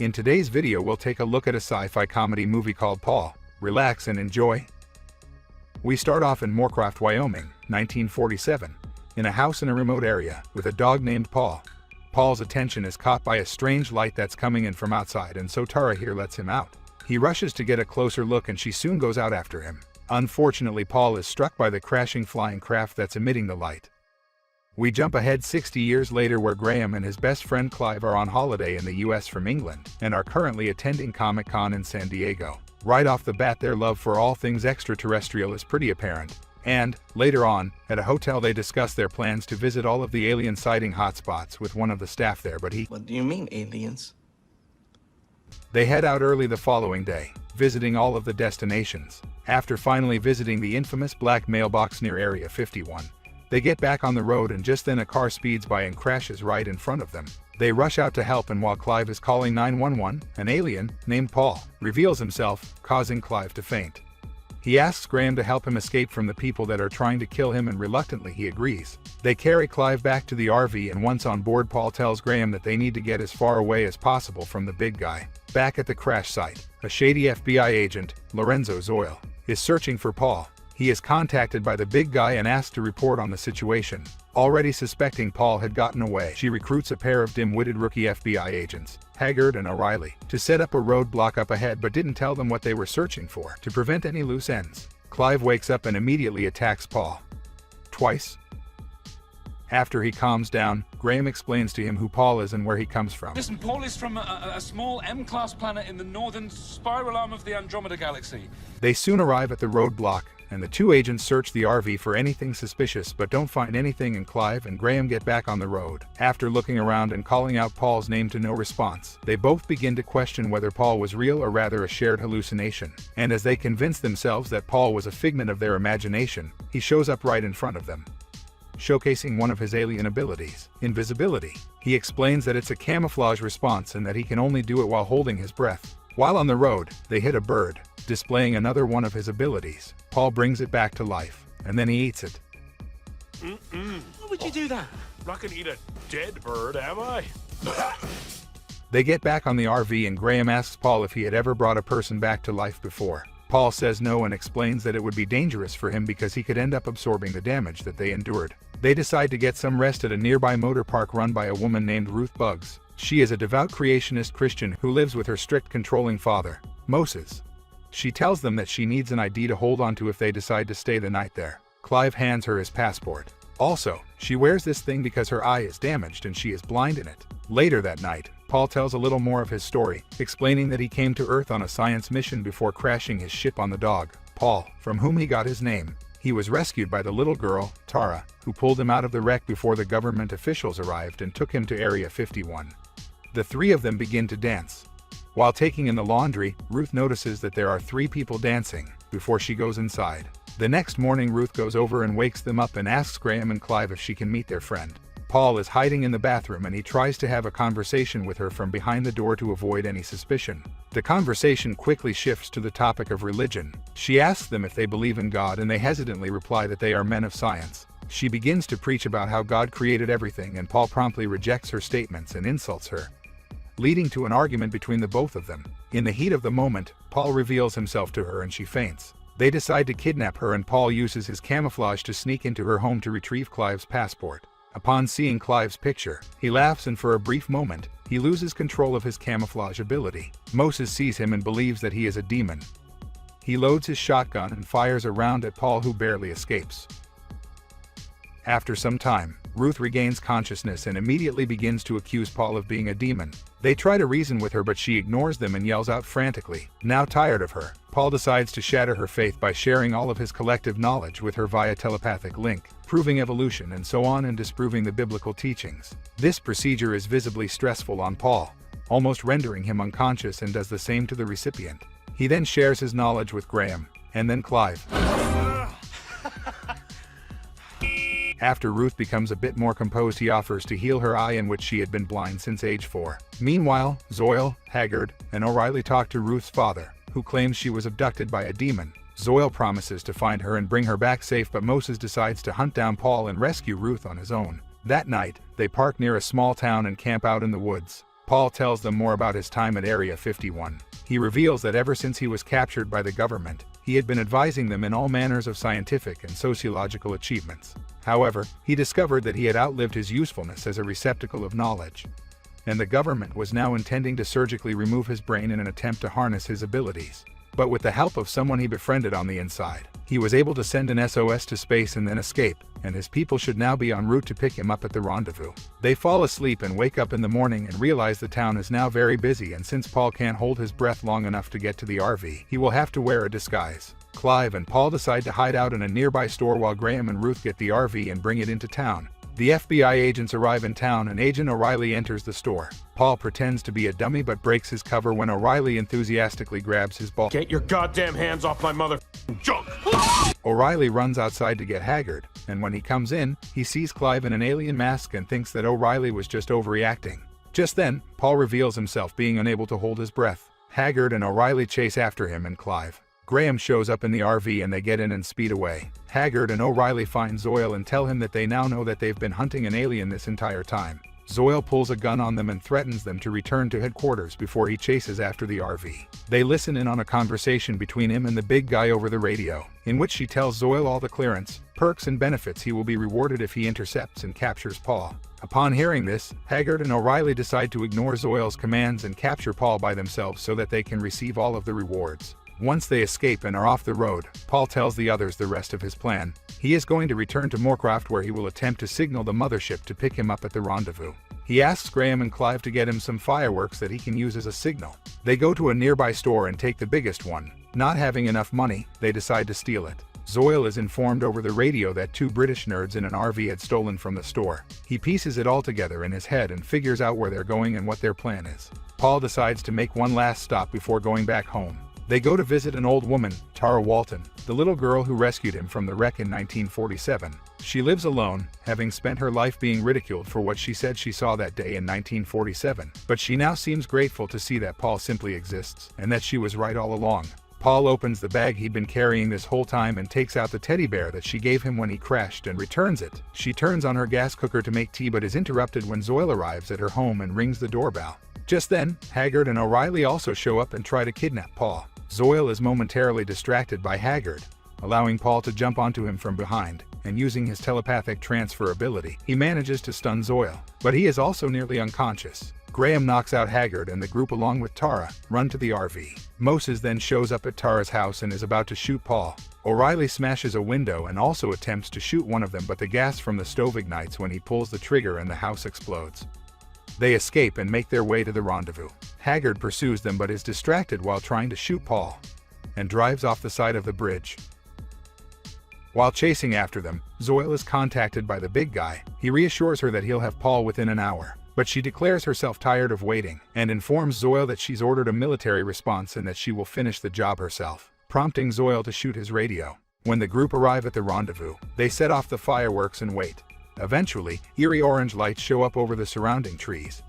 In today's video we'll take a look at a sci-fi comedy movie called Paul. Relax and enjoy. We start off in Moorcroft, Wyoming, 1947, in a house in a remote area, with a dog named Paul. Paul's attention is caught by a strange light that's coming in from outside, and so Tara here lets him out. He rushes to get a closer look and she soon goes out after him. Unfortunately, Paul is struck by the crashing flying craft that's emitting the light. We jump ahead 60 years later, where Graham and his best friend Clive are on holiday in the US from England and are currently attending Comic-Con in San Diego. Right off the bat, their love for all things extraterrestrial is pretty apparent, and, later on, at a hotel they discuss their plans to visit all of the alien sighting hotspots with one of the staff there, but he... What do you mean, aliens? They head out early the following day, visiting all of the destinations. After finally visiting the infamous black mailbox near Area 51, they get back on the road, and just then a car speeds by and crashes right in front of them. They rush out to help, and while Clive is calling 911, an alien, named Paul, reveals himself, causing Clive to faint. He asks Graham to help him escape from the people that are trying to kill him, and reluctantly he agrees. They carry Clive back to the RV, and once on board, Paul tells Graham that they need to get as far away as possible from the big guy. Back at the crash site, a shady FBI agent, Lorenzo Zoyle, is searching for Paul. He is contacted by the big guy and asked to report on the situation. Already suspecting Paul had gotten away, she recruits a pair of dim-witted rookie FBI agents, Haggard and O'Reilly, to set up a roadblock up ahead, but didn't tell them what they were searching for to prevent any loose ends. Clive wakes up and immediately attacks Paul. Twice. After he calms down, Graham explains to him who Paul is and where he comes from. Listen, Paul is from a small M-class planet in the northern spiral arm of the Andromeda Galaxy. They soon arrive at the roadblock, and the two agents search the RV for anything suspicious but don't find anything, and Clive and Graham get back on the road. After looking around and calling out Paul's name to no response, they both begin to question whether Paul was real or rather a shared hallucination. And as they convince themselves that Paul was a figment of their imagination, he shows up right in front of them, showcasing one of his alien abilities, invisibility. He explains that it's a camouflage response and that he can only do it while holding his breath. While on the road, they hit a bird, displaying another one of his abilities. Paul brings it back to life, and then he eats it. Why would you do that? I'm not gonna eat a dead bird, am I? They get back on the RV, and Graham asks Paul if he had ever brought a person back to life before. Paul says no and explains that it would be dangerous for him because he could end up absorbing the damage that they endured. They decide to get some rest at a nearby motor park run by a woman named Ruth Buggs. She is a devout creationist Christian who lives with her strict, controlling father, Moses. She tells them that she needs an ID to hold on to if they decide to stay the night there. Clive hands her his passport. Also, she wears this thing because her eye is damaged and she is blind in it. Later that night, Paul tells a little more of his story, explaining that he came to Earth on a science mission before crashing his ship on the dog, Paul, from whom he got his name. He was rescued by the little girl, Tara, who pulled him out of the wreck before the government officials arrived and took him to Area 51. The three of them begin to dance. While taking in the laundry, Ruth notices that there are three people dancing before she goes inside. The next morning, Ruth goes over and wakes them up and asks Graham and Clive if she can meet their friend. Paul is hiding in the bathroom and he tries to have a conversation with her from behind the door to avoid any suspicion. The conversation quickly shifts to the topic of religion. She asks them if they believe in God, and they hesitantly reply that they are men of science. She begins to preach about how God created everything, and Paul promptly rejects her statements and insults her, leading to an argument between the both of them. In the heat of the moment, Paul reveals himself to her and she faints. They decide to kidnap her, and Paul uses his camouflage to sneak into her home to retrieve Clive's passport. Upon seeing Clive's picture, he laughs, and for a brief moment, he loses control of his camouflage ability. Moses sees him and believes that he is a demon. He loads his shotgun and fires a round at Paul, who barely escapes. After some time, Ruth regains consciousness and immediately begins to accuse Paul of being a demon. They try to reason with her, but she ignores them and yells out frantically. Now tired of her, Paul decides to shatter her faith by sharing all of his collective knowledge with her via telepathic link, proving evolution and so on, and disproving the biblical teachings. This procedure is visibly stressful on Paul, almost rendering him unconscious, and does the same to the recipient. He then shares his knowledge with Graham, and then Clive. After Ruth becomes a bit more composed, he offers to heal her eye, in which she had been blind since age 4. Meanwhile, Zoyle, Haggard, and O'Reilly talk to Ruth's father, who claims she was abducted by a demon. Zoyle promises to find her and bring her back safe, but Moses decides to hunt down Paul and rescue Ruth on his own. That night, they park near a small town and camp out in the woods. Paul tells them more about his time at Area 51. He reveals that ever since he was captured by the government, he had been advising them in all manners of scientific and sociological achievements. However, he discovered that he had outlived his usefulness as a receptacle of knowledge, and the government was now intending to surgically remove his brain in an attempt to harness his abilities. But with the help of someone he befriended on the inside, he was able to send an SOS to space and then escape, and his people should now be en route to pick him up at the rendezvous. They fall asleep and wake up in the morning and realize the town is now very busy, and since Paul can't hold his breath long enough to get to the RV, he will have to wear a disguise. Clive and Paul decide to hide out in a nearby store while Graham and Ruth get the RV and bring it into town. The FBI agents arrive in town and Agent O'Reilly enters the store. Paul pretends to be a dummy but breaks his cover when O'Reilly enthusiastically grabs his ball. Get your goddamn hands off my mother junk! O'Reilly runs outside to get Haggard, and when he comes in, he sees Clive in an alien mask and thinks that O'Reilly was just overreacting. Just then, Paul reveals himself being unable to hold his breath. Haggard and O'Reilly chase after him and Clive. Graham shows up in the RV and they get in and speed away. Haggard and O'Reilly find Zoyle and tell him that they now know that they've been hunting an alien this entire time. Zoyle pulls a gun on them and threatens them to return to headquarters before he chases after the RV. They listen in on a conversation between him and the big guy over the radio, in which she tells Zoyle all the clearance, perks and benefits he will be rewarded if he intercepts and captures Paul. Upon hearing this, Haggard and O'Reilly decide to ignore Zoyle's commands and capture Paul by themselves so that they can receive all of the rewards. Once they escape and are off the road, Paul tells the others the rest of his plan. He is going to return to Moorcroft where he will attempt to signal the mothership to pick him up at the rendezvous. He asks Graham and Clive to get him some fireworks that he can use as a signal. They go to a nearby store and take the biggest one. Not having enough money, they decide to steal it. Zoyle is informed over the radio that two British nerds in an RV had stolen from the store. He pieces it all together in his head and figures out where they're going and what their plan is. Paul decides to make one last stop before going back home. They go to visit an old woman, Tara Walton, the little girl who rescued him from the wreck in 1947. She lives alone, having spent her life being ridiculed for what she said she saw that day in 1947, but she now seems grateful to see that Paul simply exists, and that she was right all along. Paul opens the bag he'd been carrying this whole time and takes out the teddy bear that she gave him when he crashed and returns it. She turns on her gas cooker to make tea but is interrupted when Zoyle arrives at her home and rings the doorbell. Just then, Haggard and O'Reilly also show up and try to kidnap Paul. Zoyle is momentarily distracted by Haggard, allowing Paul to jump onto him from behind, and using his telepathic transfer ability, he manages to stun Zoyle, but he is also nearly unconscious. Graham knocks out Haggard and the group along with Tara run to the RV. Moses then shows up at Tara's house and is about to shoot Paul. O'Reilly smashes a window and also attempts to shoot one of them, but the gas from the stove ignites when he pulls the trigger and the house explodes. They escape and make their way to the rendezvous. Haggard pursues them but is distracted while trying to shoot Paul, and drives off the side of the bridge. While chasing after them, Zoyle is contacted by the big guy. He reassures her that he'll have Paul within an hour, but she declares herself tired of waiting, and informs Zoyle that she's ordered a military response and that she will finish the job herself, prompting Zoyle to shoot his radio. When the group arrive at the rendezvous, they set off the fireworks and wait. Eventually, eerie orange lights show up over the surrounding trees,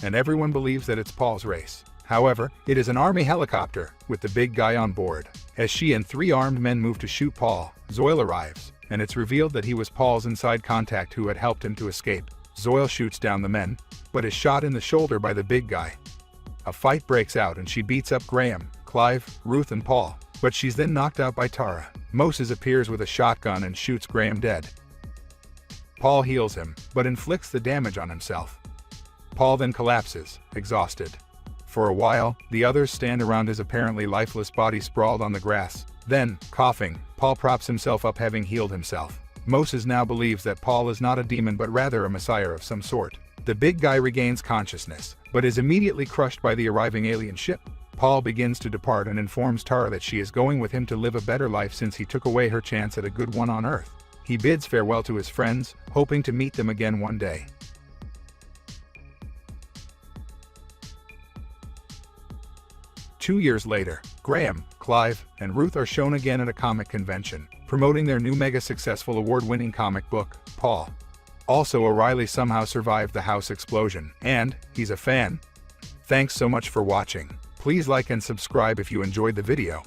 and everyone believes that it's Paul's race. However, it is an army helicopter, with the big guy on board. As she and three armed men move to shoot Paul, Zoyle arrives, and it's revealed that he was Paul's inside contact who had helped him to escape. Zoyle shoots down the men, but is shot in the shoulder by the big guy. A fight breaks out and she beats up Graham, Clive, Ruth and Paul, but she's then knocked out by Tara. Moses appears with a shotgun and shoots Graham dead. Paul heals him, but inflicts the damage on himself. Paul then collapses, exhausted. For a while, the others stand around his apparently lifeless body sprawled on the grass. Then, coughing, Paul props himself up having healed himself. Moses now believes that Paul is not a demon but rather a messiah of some sort. The big guy regains consciousness, but is immediately crushed by the arriving alien ship. Paul begins to depart and informs Tara that she is going with him to live a better life since he took away her chance at a good one on Earth. He bids farewell to his friends, hoping to meet them again one day. 2 years later, Graham, Clive, and Ruth are shown again at a comic convention, promoting their new mega-successful award-winning comic book, Paul. Also, O'Reilly somehow survived the house explosion, and he's a fan. Thanks so much for watching. Please like and subscribe if you enjoyed the video.